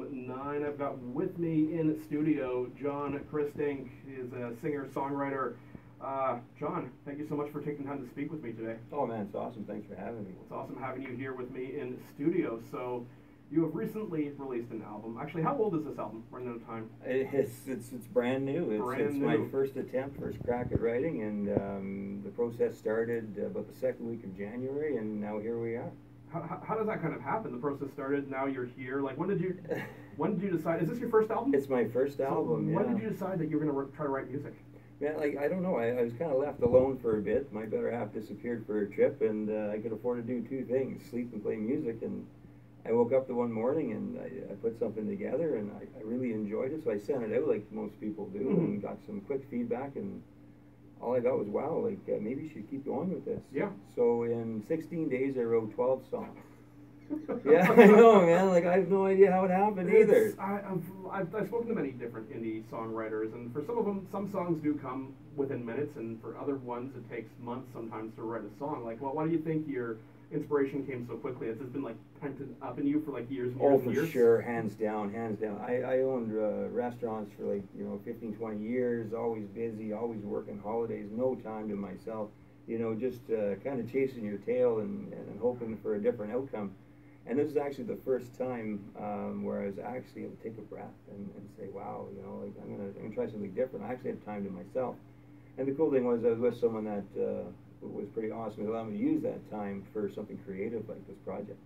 episode 9. I've got with me in studio John Christink. He is a singer-songwriter. John, thank you so much for taking time to speak with me today. Oh man, it's awesome. Thanks for having me. It's awesome having you here with me in studio. So, you have recently released an album. Actually, how old is this album? Running out of time. It's brand new. It's new. My first attempt, first crack at writing, and the process started about the second week of January, and now here we are. How does that kind of happen? The process started. Now you're here. Like, when did you decide? Is this your first album? It's my first album. When did you decide that you were going to try to write music? Man, like, I don't know. I was kind of left alone for a bit. My better half disappeared for a trip, and I could afford to do two things: sleep and play music. And I woke up the one morning and I put something together, and I really enjoyed it. So I sent it out like most people do, and got some quick feedback. And all I got was, wow, like maybe you should keep going with this. Yeah. So in 16 days, I wrote 12 songs. Yeah, I know, man. Like, I have no idea how it happened either. I've spoken to many different indie songwriters, and for some of them, some songs do come within minutes, and for other ones, it takes months sometimes to write a song. Like, well, why do you think your inspiration came so quickly? Has this been like printed up in you for like years and years and years? Oh, for sure, hands down, hands down. I owned restaurants for like 15, 20 years. Always busy, always working holidays, no time to myself. Just kind of chasing your tail and hoping for a different outcome. And this is actually the first time where I was actually able to take a breath and say, wow, like I'm gonna try something different. I actually had time to myself. And the cool thing was I was with someone that was pretty awesome. It allowed me to use that time for something creative like this project.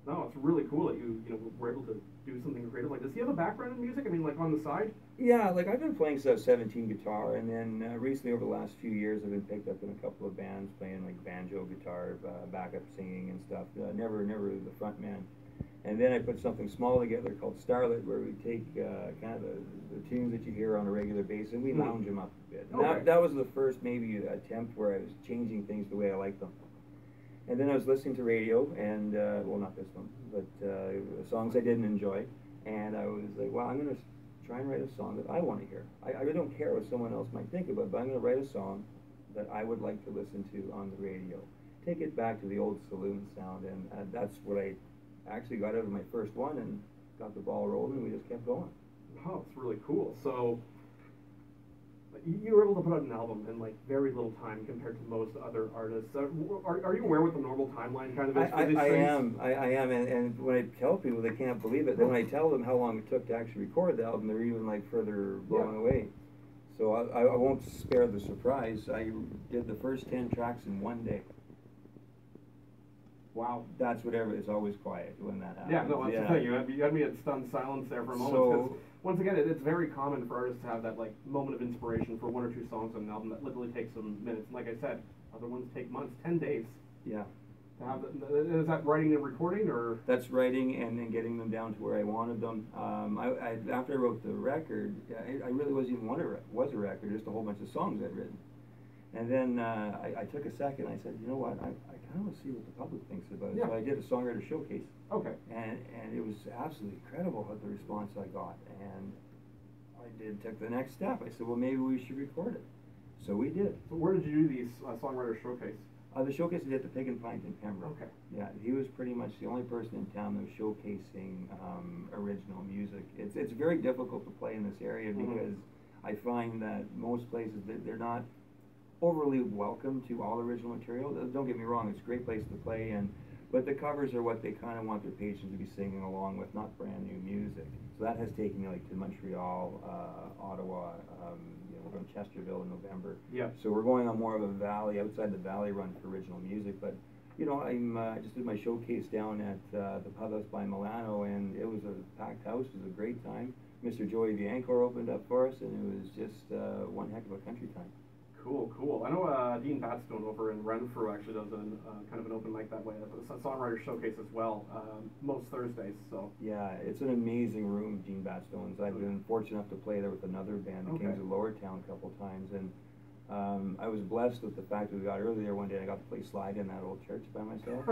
No, it's really cool that you were able to do something creative like this. Do you have a background in music? I mean, like on the side? Yeah, like I've been playing since I was 17 guitar, and then recently over the last few years I've been picked up in a couple of bands playing like banjo, guitar, backup singing and stuff. Never the front man. And then I put something small together called Starlet, where we take kind of the tunes that you hear on a regular basis and we lounge them up a bit. And that was the first maybe attempt where I was changing things the way I like them. And then I was listening to radio, and well, not this one, but songs I didn't enjoy, and I was like, well, I'm going to try and write a song that I want to hear. I really don't care what someone else might think about it, but I'm going to write a song that I would like to listen to on the radio. Take it back to the old saloon sound, and that's what I actually got out of my first one, and got the ball rolling, and we just kept going. Oh, it's really cool. So you were able to put out an album in like very little time compared to most other artists. Are you aware what the normal timeline kind of is for these things? I am, and when I tell people, they can't believe it. Then when I tell them how long it took to actually record the album, they're even like further blown away. So I won't spare the surprise. I did the first 10 tracks in one day. Wow. That's whatever. It's always quiet when that happens. Yeah, no, that's the thing. You had me at stunned silence there for a moment. Because once again, it's very common for artists to have that like moment of inspiration for one or two songs on an album that literally takes some minutes. And like I said, other ones take months, 10 days. Yeah. To have is that writing and recording, or? That's writing and then getting them down to where I wanted them. After I wrote the record, I really wasn't even was a record, just a whole bunch of songs I'd written. And then I took a second. I said, you know what? I kind of want to see what the public thinks about it. Yeah. So I did a songwriter showcase. Okay. And it was absolutely incredible what the response I got. And I took the next step. I said, well, maybe we should record it. So we did. So where did you do these songwriter showcase? The showcase I did at the Pig and Pint in Pembroke. Okay. Yeah, he was pretty much the only person in town that was showcasing original music. It's very difficult to play in this area because I find that most places they're not overly welcome to all original material. Don't get me wrong, it's a great place to play in, but the covers are what they kind of want their patrons to be singing along with, not brand new music. So that has taken me like to Montreal, Ottawa, we're going to Chesterville in November. Yeah. So we're going on more of a valley, outside the valley run for original music, but I just did my showcase down at the Pub House by Milano, and it was a packed house. It was a great time. Mr. Joey Viancore opened up for us, and it was just one heck of a country time. Cool. I know Dean Batstone over in Renfrew actually does kind of an open mic that way. It's a songwriter showcase as well, most Thursdays. So yeah, it's an amazing room, Dean Batstone's. I've been fortunate enough to play there with another band, the Kings of Lowertown, a couple times, and I was blessed with the fact that we got early there one day and I got to play slide in that old church by myself.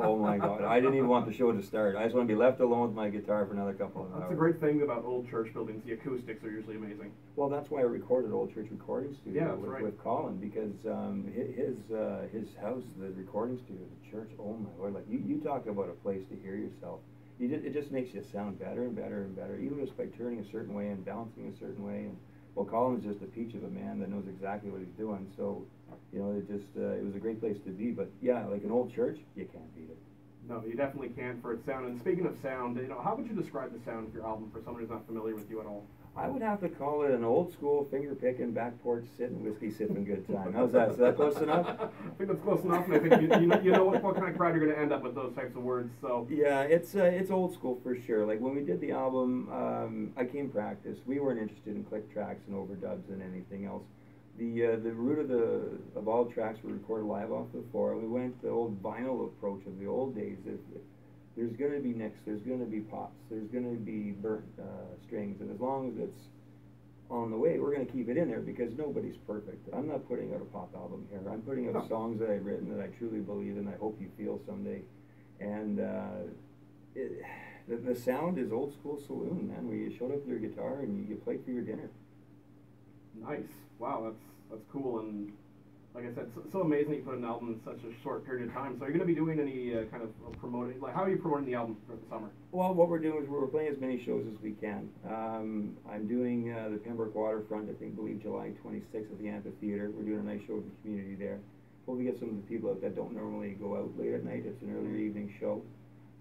Oh my God, I didn't even want the show to start. I just want to be left alone with my guitar for another couple of hours. That's a great thing about old church buildings. The acoustics are usually amazing. Well, that's why I recorded Old Church Recording Studio with Colin, because his house, the recording studio, the church, oh my Lord, like you talk about a place to hear yourself. it just makes you sound better and better and better, even just by turning a certain way and balancing a certain way. And well, Colin's just a peach of a man that knows exactly what he's doing. So, you know, it was a great place to be. But yeah, like an old church, you can't beat it. No, you definitely can for its sound. And speaking of sound, you know, how would you describe the sound of your album for someone who's not familiar with you at all? I would have to call it an old school finger picking, back porch sitting, whiskey sipping good time. How's that? Is that close enough? I think that's close enough, and I think you know what kind of crowd you're going to end up with those types of words. So yeah, it's old school for sure. Like when we did the album, I came practice. We weren't interested in click tracks and overdubs and anything else. The root of all tracks were recorded live off the floor. We went the old vinyl approach of the old days. There's going to be nicks, there's going to be pops, there's going to be burnt strings, and as long as it's on the way, we're going to keep it in there because nobody's perfect. I'm not putting out a pop album here. I'm putting out songs that I've written that I truly believe in, I hope you feel someday. And the sound is old school saloon, man, where you showed up with your guitar and you played for your dinner. Nice. Wow, that's cool. And like I said, so amazing that you put an album in such a short period of time. So are you going to be doing any kind of promoting? Like, how are you promoting the album for the summer? Well, what we're doing is we're playing as many shows as we can. I'm doing the Pembroke Waterfront, I believe July 26th at the amphitheater. We're doing a nice show with the community there. Hopefully get some of the people out that don't normally go out late at night. It's an earlier evening show.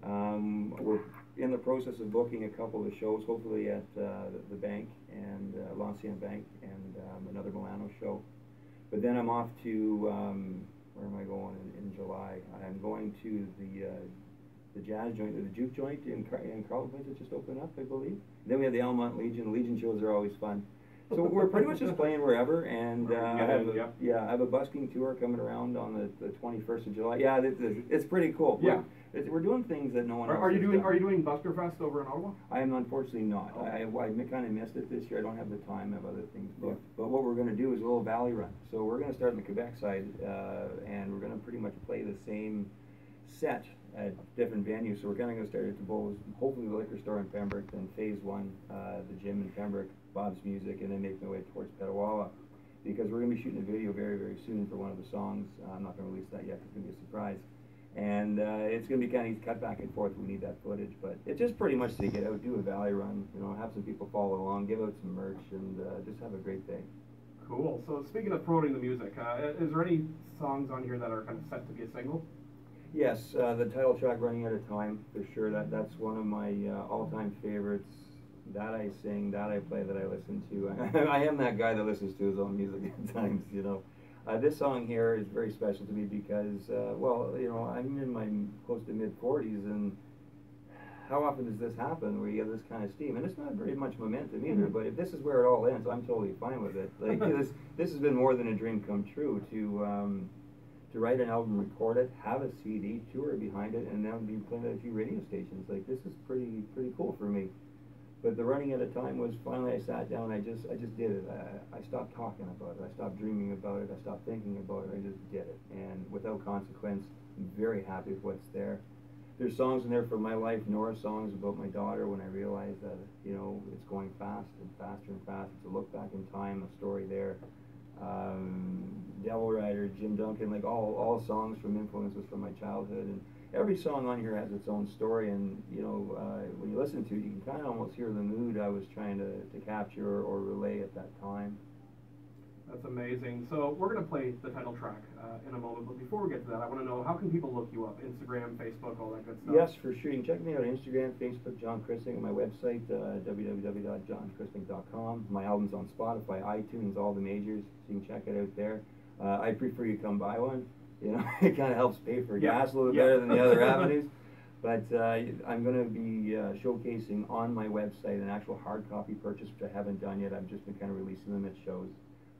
We're in the process of booking a couple of shows, hopefully at the Bank and L'Ancien Bank and another Milano show. But then I'm off to, where am I going in July? I'm going to the jazz joint, or the juke joint in Carleton Place that just opened up, I believe. Then we have the Almont Legion. The Legion shows are always fun. So we're pretty much just playing wherever, and I have a busking tour coming around on the 21st of July. Yeah, it's pretty cool. Yeah. We're doing things that no one else Are you doing? done. Are you doing Buster Fest over in Ottawa? I am unfortunately not. Okay. I kind of missed it this year. I don't have the time. I have other things booked. But what we're going to do is a little valley run. So we're going to start on the Quebec side, and we're going to pretty much play the same set at different venues. So we're kind of going to start at the Bowes, hopefully the liquor store in Pembroke, then Phase 1, the gym in Pembroke, Bob's Music, and then make my way towards Petawawa. Because we're going to be shooting a video very, very soon for one of the songs. I'm not going to release that yet. It's going to be a surprise. And it's going to be kind of cut back and forth. We need that footage, but it's just pretty much to get out, do a valley run, you know, have some people follow along, give out some merch, and just have a great day. Cool. So speaking of promoting the music, is there any songs on here that are kind of set to be a single? Yes, the title track, "Running Out of Time," for sure. That's one of my all-time favorites. That I sing, that I play, that I listen to. I am that guy that listens to his own music at times, you know. This song here is very special to me because, well, you know, I'm in my close to mid-40s, and how often does this happen where you have this kind of steam? And it's not very much momentum either, but if this is where it all ends, I'm totally fine with it. Like, this has been more than a dream come true to write an album, record it, have a CD, tour behind it, and then be playing at a few radio stations. Like, this is pretty cool for me. But the running out of time was finally I sat down, I just did it. I stopped talking about it, I stopped dreaming about it, I stopped thinking about it, I just did it. And without consequence, I'm very happy with what's there. There's songs in there from my life, Nora songs about my daughter when I realized that, you know, it's going fast and faster and faster. It's a look back in time, a story there. Devil Rider, Jim Duncan, like all songs from influences from my childhood. And every song on here has its own story, and you know, when you listen to it, you can kind of almost hear the mood I was trying to capture or relay at that time. That's amazing. So we're going to play the title track in a moment, but before we get to that, I want to know, how can people look you up? Instagram, Facebook, all that good stuff? Yes, for sure. You can check me out on Instagram, Facebook, John Christing, and my website, www.johnchristing.com. My album's on Spotify, iTunes, all the majors, so you can check it out there. I prefer you come buy one. You know, it kind of helps pay for gas a little better than the other avenues. But I'm going to be showcasing on my website an actual hard copy purchase, which I haven't done yet. I've just been kind of releasing them at shows.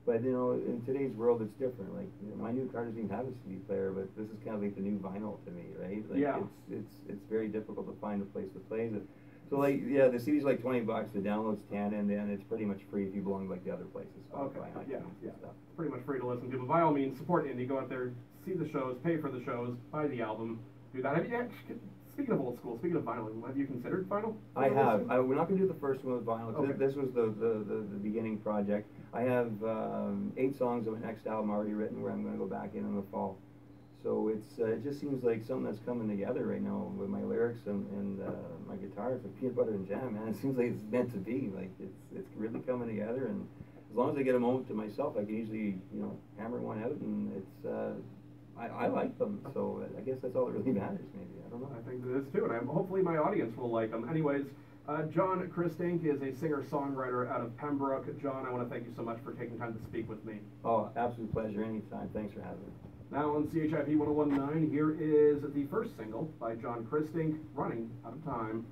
But you know, in today's world, it's different. Like, you know, my new car doesn't even have a CD player, but this is kind of like the new vinyl to me, right? Like, it's very difficult to find a place to play it. So like, yeah, the CD's like $20, the download's 10, and then it's pretty much free if you belong to like the other places. Okay, yeah. Stuff. It's pretty much free to listen to. But by all means, support indie. Go out there, see the shows, pay for the shows, buy the album, do that. Speaking of old school, speaking of vinyl, have you considered vinyl? I have. We're not going to do the first one with vinyl. Okay. This was the beginning project. I have 8 songs of my next album already written, where I'm going to go back in the fall. So it just seems like something that's coming together right now with my lyrics and my guitar. It's like peanut butter and jam, man. It seems like it's meant to be. Like it's really coming together, and as long as I get a moment to myself, I can usually hammer one out, and I like them. So I guess that's all that really matters. Maybe I don't know. I think that is too, and hopefully my audience will like them. Anyways. John Christink is a singer-songwriter out of Pembroke. John, I want to thank you so much for taking time to speak with me. Oh, absolute pleasure. Anytime. Thanks for having me. Now on CHIP 1019, here is the first single by John Christink, Running Out of Time.